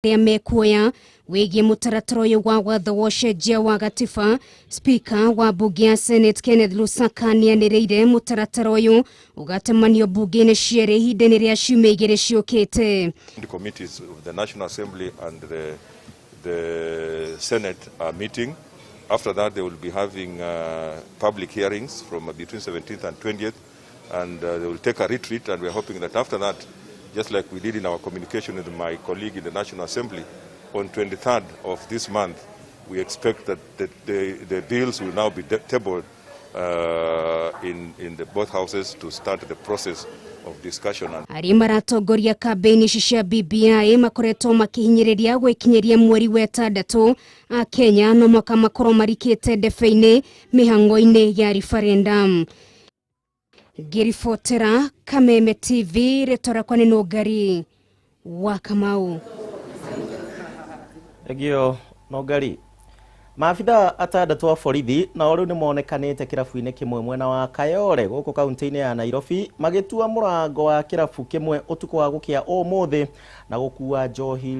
Mekuoya wigi mutaratara uyu wa watho wa ucenjia wa gatiba. Speaker wa bunge ya Senate Kenneth Lusaka nianireire mutaratara uyu ugatemanio bunge-ini cieri ihinda-ini ria ciumia igiri ciukite. The committees of the National Assembly and the Senate are meeting. After that, they will be having public hearings from between 17th and 20th, and they will take a retreat, and we're hoping that after that, just like we did in our communication with my colleague in the National Assembly, on 23rd of this month, we expect that the bills will now be tabled in the both houses to start the process of discussion. Ari maratongoria kampeni cia BBI makoretwo makihinyiriria gwikinyiria mweri wa 6 a Kenya no mwaka makoro marikite ndebe-ini mihango-ini ya referendum. Girifotera Kameme TV retora kwa neno gari wa Kamau. Egio no gari. Maafitha atandatu wa borithi na riu ni monekanite kirabu-ini kimwe mwena wa Kayole guku kaunti-ini ya Nairobi magitua murango wa kirabu kimwe utuku wa gukia umuthi na gukua njohi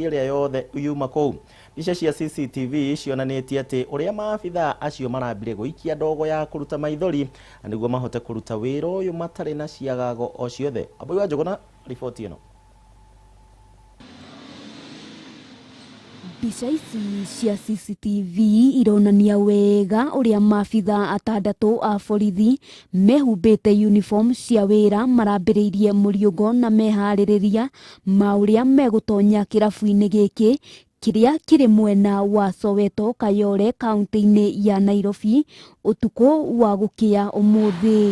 iria yothe yuma kou. Mbica cia CCTV cionanitie ati uria maafitha acio marambire guikia ndogo ya kuruta maithori niguo mahote kuruta wira uyu matari na ciagago o ciothe. Aboi wa Njuguna ripoti ino. Mbica ici cia CCTV ironania wega uria maafitha atandatu a borithi mehumbite uniform cia wira marambiriirie muriugo na mehaririria mauria megutonya kirabu-ini giki kiria kiri mwena wa Soweto Kayole kaunti-ini ya Nairobi utuku wa gukia umuthi.